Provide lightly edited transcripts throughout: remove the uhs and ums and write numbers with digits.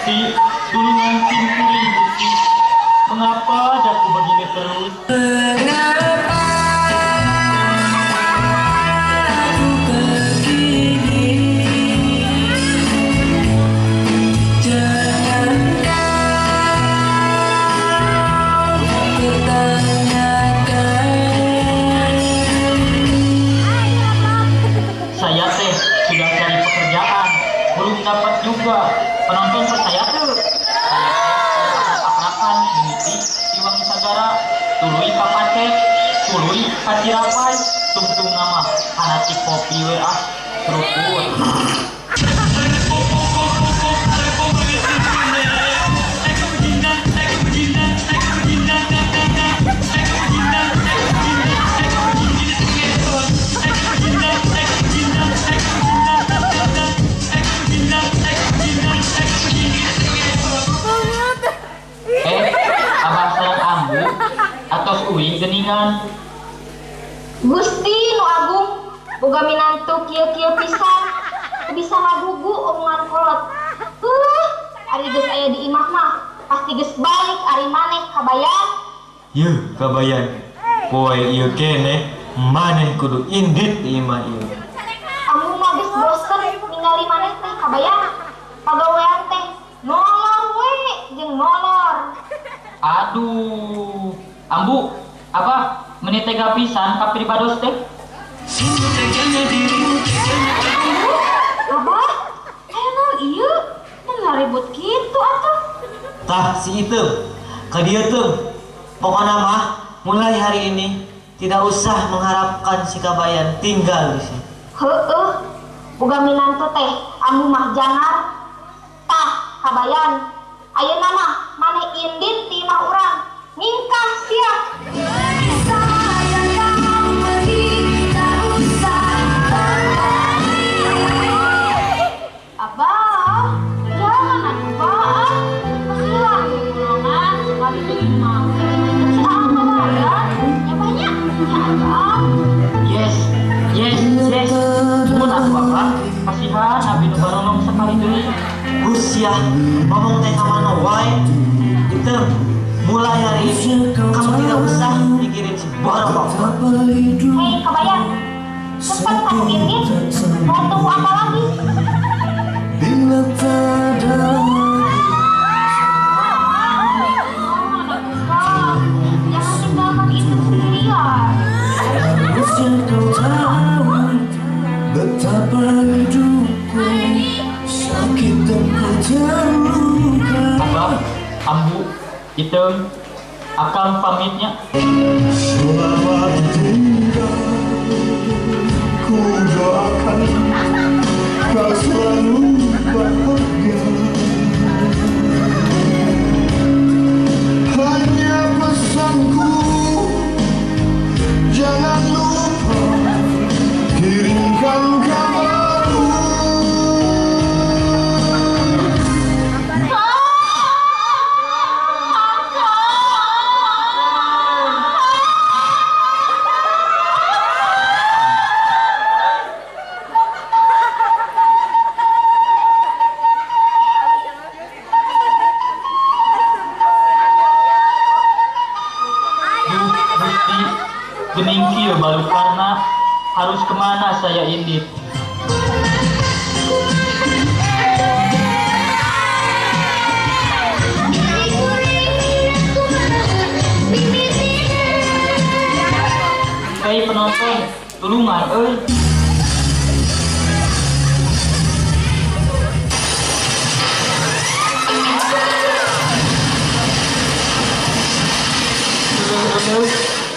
Gusti, tulungan simpuling Gusti. Mengapa daku begini terus? Saya teh sudah cari pekerjaan, belum dapat juga. Penonton percaya tuh. Saya teh aprakan mimiti di Wangi Sagara, tuluy papacet, tuluy kacirapai, tungtung nama hanati kopi WA seruput. Abah sareng ambu atos uing geningan. Gusti nu agung boga minantu kieu-kieu pisan bisa ngagugu omongan kolot. Ari geus aya di imah mah pasti geus balik ari maneh kabayan. Yeuh kabayan. Poe ieu keneh maneh kudu indit di imah ieu. Amun mah geus bosen ningali maneh teh kabayan. Pagawean teh nolor we jeung nolor. Aduh, ambu, apa menit tega pisan ka pribados teh? Abah, aya naon ieu? Mun ribut kitu atuh. Tah si itu, ka dieu tuh. Pokona mah mulai hari ini tidak usah mengharapkan si kabayan tinggal di sini. Heueuh, boga minantu teh anu mah jangar. Tah, kabayan. Ayeuna mah maneh indit ti imah urang. Ngingkah sia. Abah, jangan atuh Bah. Kasihan golongan sekali di imah. Si Abah kabayan, ya banyak ya Abah. Yes. Mun atuh Abah, kasihan abi nu baronom sakali deui. Usia ngomong teh kamana wae. Itu mulai hari ini kamu tidak usah mikirin si borok. Hei kabayan, cepat kamu indit. Mau tunggu apa lagi? Bila tak ada Jangan tinggalkan itu sendirian. harusnya kau tahu betapa hidupku sakit dan ku terluka. Abah, ambu, item, akang pamitnya. Selamat tinggal, ku doakan kau selalu bahagia. Hanya pesanku, jangan lupa kirimkan kabarku. Gusti, gening kieu baru karena harus kemana saya indit? Hei penonton, tulungan euy.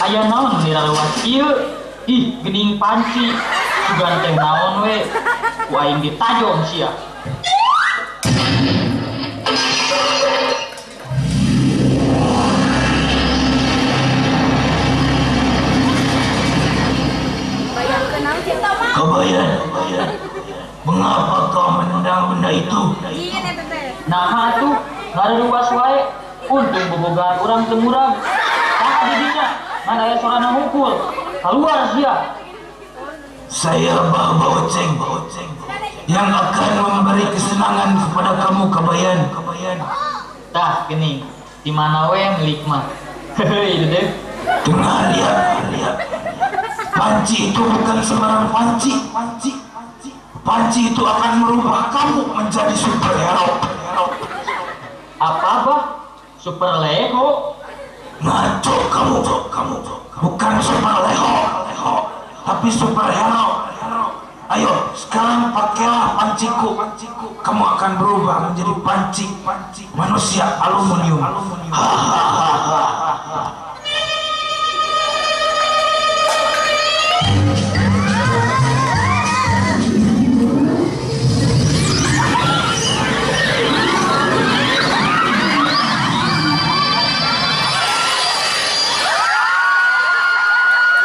Aya naon niraluas ieu? Ih, gening panci. Sugan teh naon we? Ku aing ditajong sia. Kabayan, mengapa kau menendang benda itu? Nah tuh, ngaraluas wae. Untung bobogaan urang teu murag. Tah didinya, ngan aya sorana hukul. Keluar sia. Saya Bah Baoceng yang akan memberi kesenangan kepada kamu kabayan. kalian. Tah, gini, di mana we milik mah? Itu deh. Dengar ya, panci itu bukan sembarang panci. Panci itu akan merubah kamu menjadi superhero. Apa bah? Super Lego? Ngaco kamu. Bukan superhero, tapi superhero. Ayo, sekarang pakailah panciku. Kamu akan berubah menjadi panci manusia aluminium. Hahaha.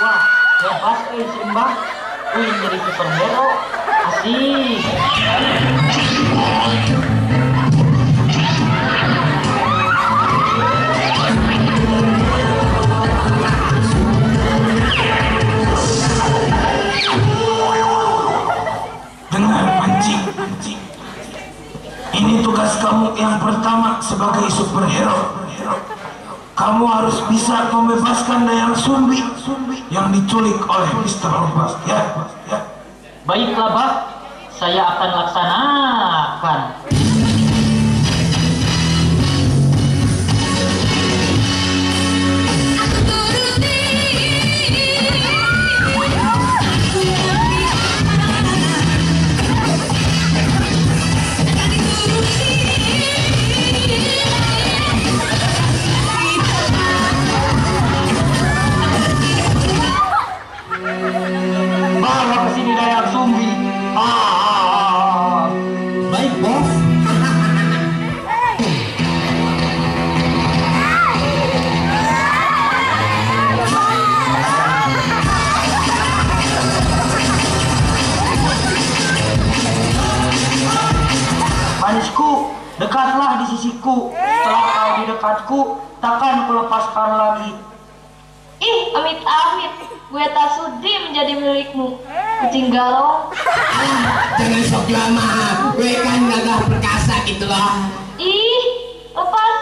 Wah, hebat si Mbah. Wih, jadi superhero. Asik. Dengar panci. Ini tugas kamu yang pertama sebagai superhero. Kamu harus bisa membebaskan Dayang Sumbi yang diculik oleh Mr. Robas, ya. Baiklah, Bah. Saya akan laksanakan. Bawa ke sini Dayang Sumbi. Baik, bos. Manisku, dekatlah di sisiku. Setelah kau di dekatku, takkan kulepaskan lagi. Ih, amit-amit, gue tak sudi menjadi milikmu. Kucing galong. Jangan sok lama. Gue kan gagah perkasa gitu loh. Ih, lepaskan.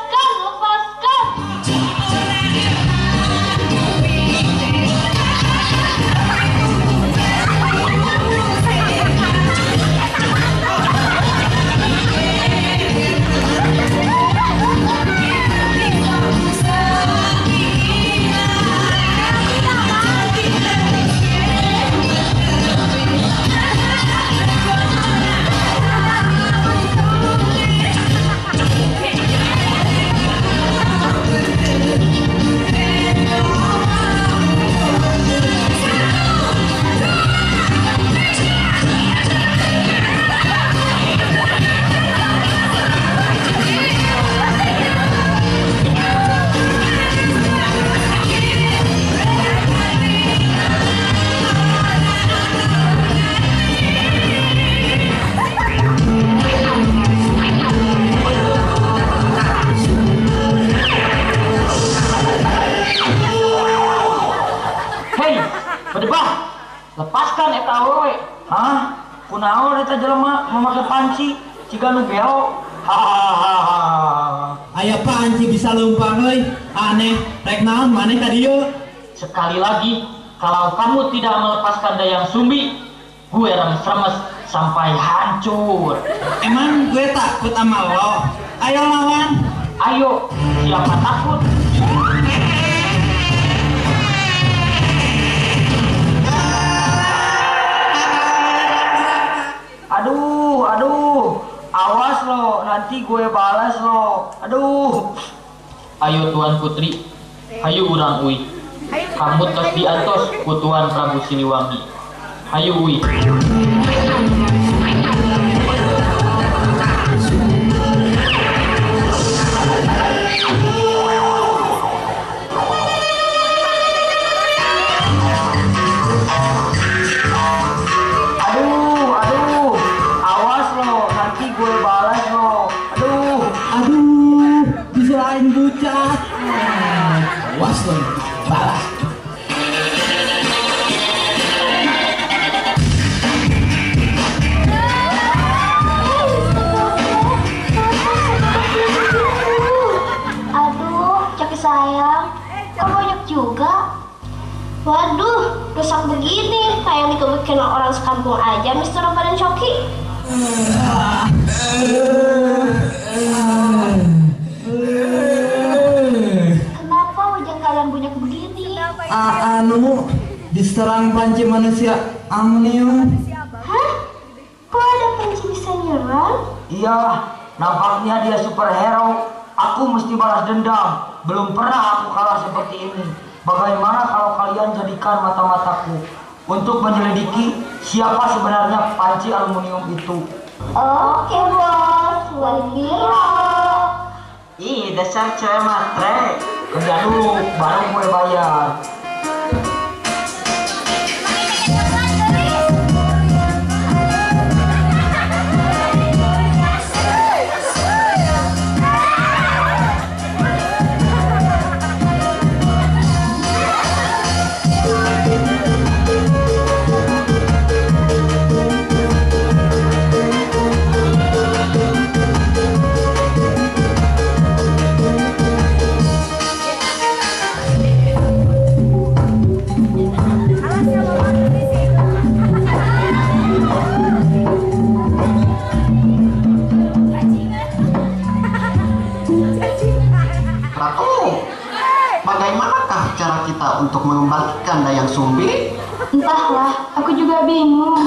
Hei, berdebah, lepaskan eta awewe. Hah? Kunaon eta jelema memakai panci? Jika nu gelo. Hahaha. Aya panci bisa lempang euy. Aneh, rek naon maneh ka dieu? Sekali lagi, kalau kamu tidak melepaskan Dayang Sumbi, gue remes-remes sampai hancur. Emang gue takut sama lo? Ayo lawan. Ayo, siapa takut? Aduh, awas lo, nanti gue balas lo. Aduh. Ayo Tuan Putri, hayu urang uy. Kamu tos diatos ku Tuan Prabu Siliwangi. Hayu uy. Aduh, awas lo, nanti gue balas lo. Aduh, diserahin bucat. Was lo, balas. orang sekampung aja, Mr. Ropa dan Shoki. Kenapa wajah kalian banyak begini? Anu diserang panci manusia amnium. Hah? Kok ada panci bisa nyerang? Iya, nampaknya dia superhero. Aku mesti balas dendam. Belum pernah aku kalah seperti ini. Bagaimana kalau kalian jadikan mata-mataku untuk menyelidiki siapa sebenarnya panci aluminium itu? Oke bos, walbiro. Ih, dasar cewek matre. Kerja dulu, baru gue bayar. Bagaimanakah cara kita untuk mengembalikan Dayang Sumbi? Entahlah, aku juga bingung.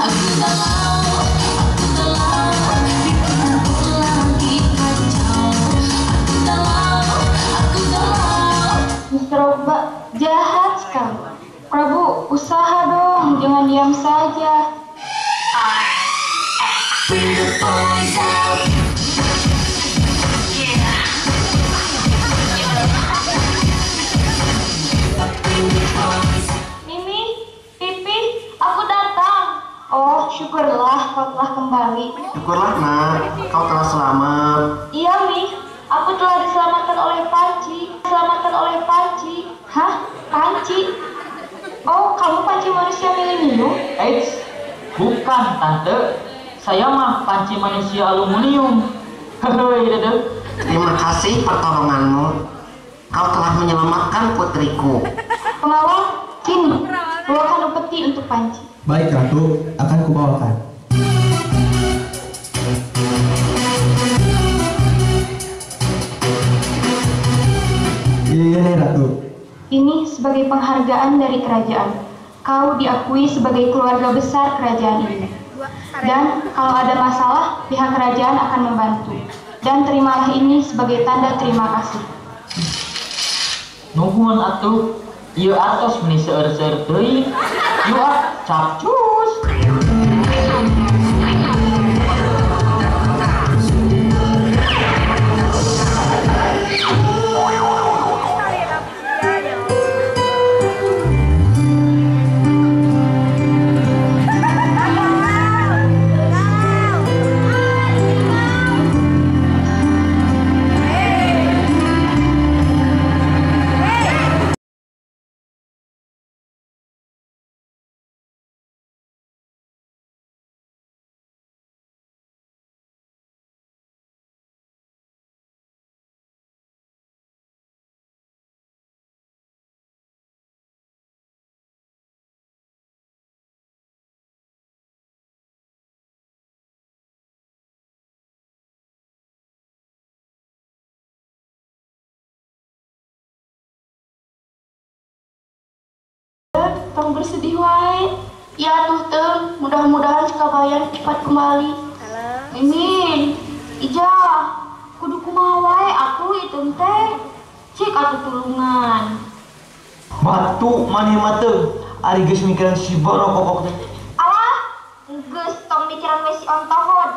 Mr. Roba jahat sekali. Prabu, usaha dong, jangan diam saja. Mimi, Pipi, aku datang. Oh, syukurlah kau telah kembali. Syukurlah nak, kau telah selamat. Iya, Mi, aku telah diselamatkan oleh Panci. Diselamatkan oleh Panci. Hah? Panci? Oh, kamu panci manusia aluminium? Eits, bukan tante. Saya mah panci manusia aluminium. Hehehe, dede. Terima kasih pertolonganmu. Kau telah menyelamatkan putriku. Pengawal, sini, bawakan upeti untuk Panci. Baik Ratu, akan kubawakan. Ini Ratu. Ini sebagai penghargaan dari kerajaan. Kau diakui sebagai keluarga besar kerajaan ini. Dan kalau ada masalah, pihak kerajaan akan membantu. Dan terimalah ini sebagai tanda terima kasih. Nuhun atuh. Ieu artos meni seueur-seueur teuing. Ieu capcus. Tong bersedih wae. Ya tuh teng, mudah-mudahan sekabayan cepat kembali. Mimin, Ija, kudu kumaha wae aku itu teh. Cik atuh tulungan. Batu maneh mah teu. Ari geus mikiran si borokokok teh. Alah, geus tong mikiran we si ontohon.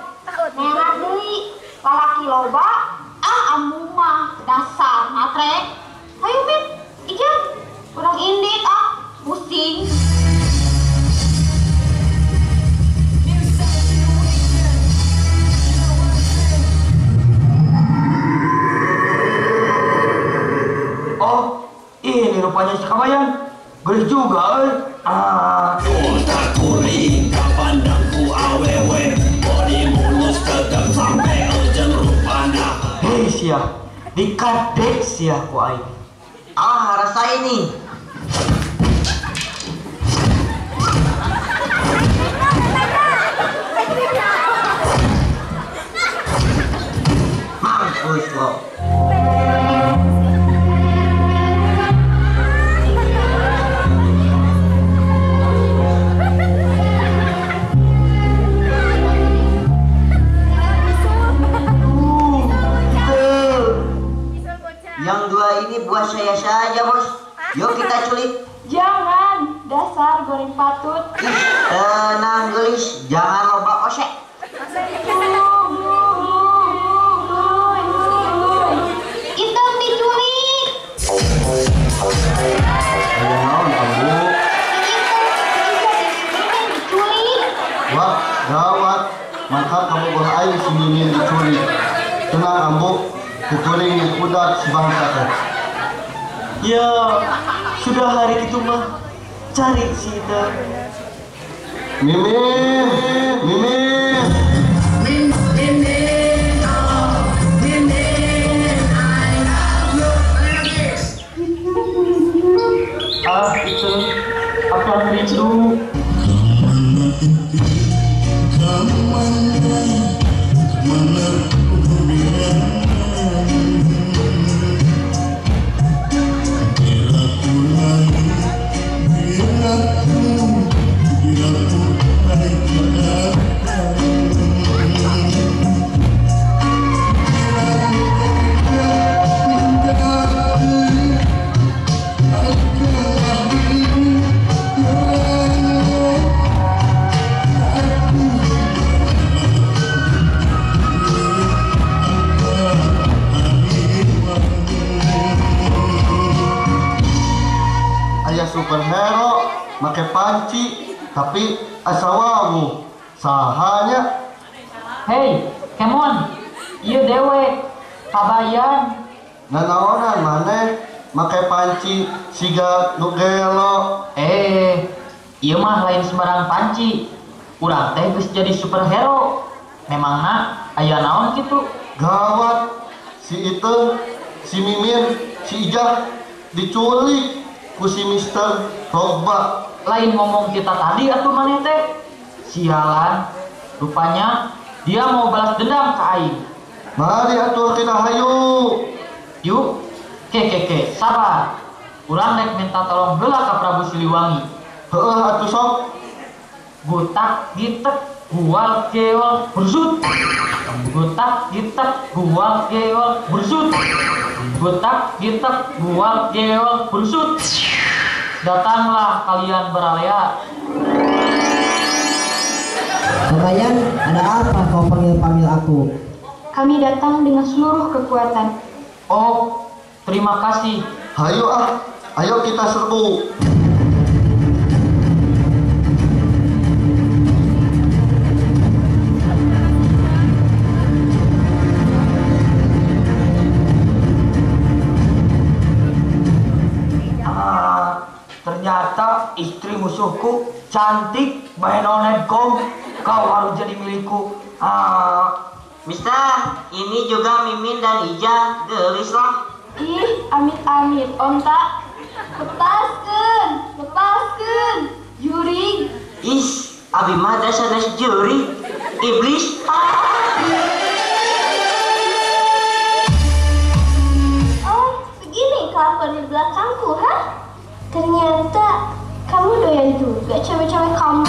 Merah deui, lalaki loba, ambu mah dasar matre. Hayu Min, Ija, urang indit pusing. Oh, ini rupanya si kabayan. Geus juga euy. Otak kuring kapandangku awewe, body mulus tegak sampai urgen rupana. Hei sia, dikadek sia ku aing. Rasa ini. Mampus lo. Yang dua ini buat saya saja, Bos. Yuk kita culik. Jangan, dasar goreng patut. Tenang gelis, jangan loba osek. Itu diculik. Naon Ambu? Diculik. Wah, gawat. Maka kamu boleh ayo si Mimin diculik. Tenang Ambu, diculik di kuda si bangsa teh. Ya, sudah hari itu mah cari si Ida. Mimin, Mimin. Itu akan rindu. Ayah superhero make panci tapi asawawu sahanya. Hei, kemon, iya dewek, kabayan. Nanaonan maneh make panci siga nu gelo. Iya mah lain sembarang panci. Urang teh geus jadi superhero. Memangna aya naon gitu? Gawat, si itu, si Mimin, si Ijah diculik ku si Mister Robak. Lain ngomong kita tadi atuh maneh teh. Sialan, rupanya dia mau balas dendam ke aing. Mari atuh kita hayu. Yuk, ke, sabar. Urang rek minta tolong heula ka Prabu Siliwangi. Heueuh atuh sok. Gutak gitek gual keol bersut. Gutak gitek gual keol bersut. Gutak gitek gual keol bersut. Datanglah kalian beralea. Kabayan, ada apa kau panggil-panggil aku? Kami datang dengan seluruh kekuatan. Oh, terima kasih. Hayu ayo kita serbu. Ternyata istri musuhku cantik, bae nonenkom, kau harus jadi milikku. Mister, ini juga Mimin dan Ija, gelis lah. Ih, amit-amit, onta. Lepaskan, juring. Is, abi mah dasar juri, iblis. Oh, begini kelakuan di belakangku, ha? Ternyata kamu doyan juga cewek-cewek kamu.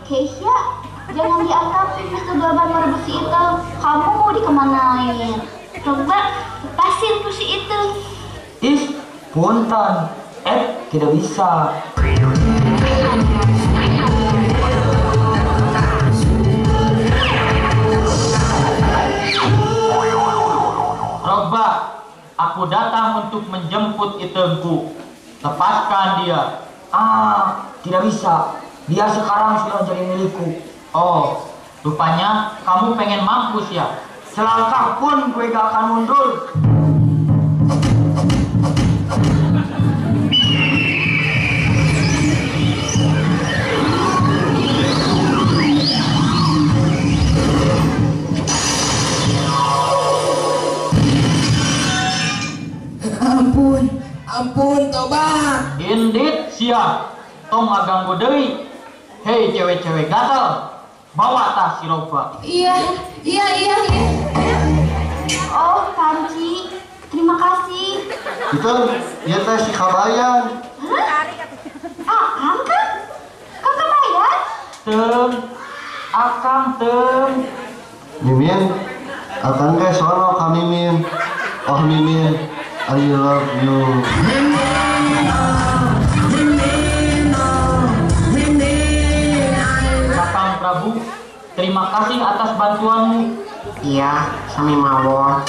Keisha, jangan diangkapin Mr. Gaban merebut si itu. Kamu mau dikemanain? Coba lepasin tuh si itu. Is, punten, tidak bisa. Roba, aku datang untuk menjemput itengku. Lepaskan dia. Tidak bisa. Dia sekarang sudah jadi milikku. Oh, rupanya kamu pengen mampus ya? Selangkah pun gue gak akan mundur. Ampun tobat. Indit siap. Tong ngaganggu deui. Hei cewek-cewek gatel. Bawa tas si Roba. Iya. Oh, Panci. Terima kasih. Itu ya teh si kabayan. Akang kan? Kakak bayar? Teung. Akang teung. Mimin, akan ke sono ka Mimin. Oh Mimin, I love you. Kakang Prabu, terima kasih atas bantuanmu. Iya, sami mawon.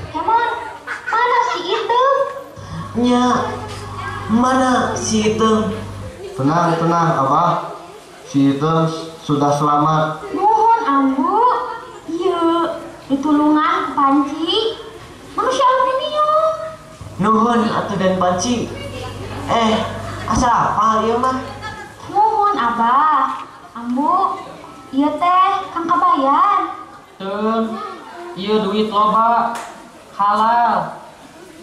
Kemon, mana si itu? Nya, mana si itu? Tenang, Abah. Si itu sudah selamat. Mohon ambu. Iya, ditulungan ke Panci. Manusia aluminium. Nuhun atuh dan Panci. Asa apa ya mah? Mohon Abah. Ambu, iya teh Kang Kabayan. Teung. Ieu duit loba. Halal.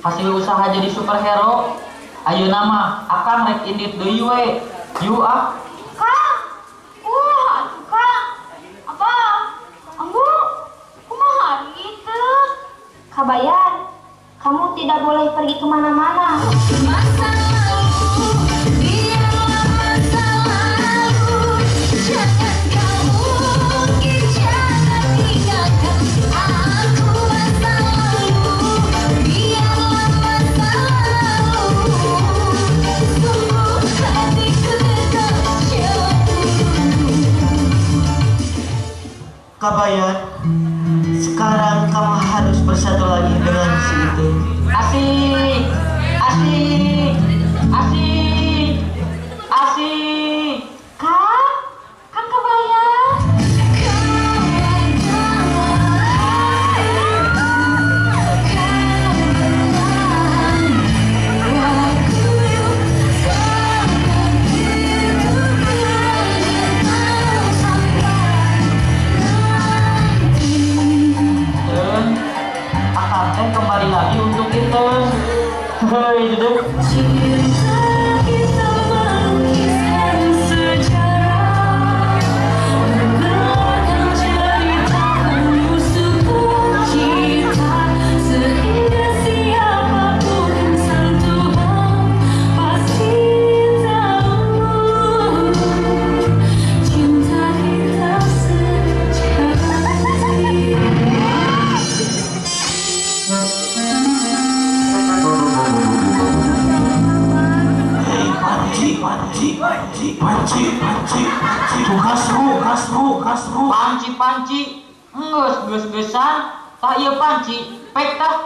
Hasil usaha jadi superhero. Ayeuna mah akang rek indit deui we. Yu ah. Kang, Kang. Abah, ambu, kumaha gitu? Kabayan, kamu tidak boleh pergi kemana-mana. Kabayan, sekarang kamu harus bersatu lagi dengan si itu. Asik. Kang Kabayan. Teung. Akang teh kembali lagi untuk itu. Hei, dedek. Panci, tugasmu. Panci. Geus-geusan. Tah ieu panci. Pek tah.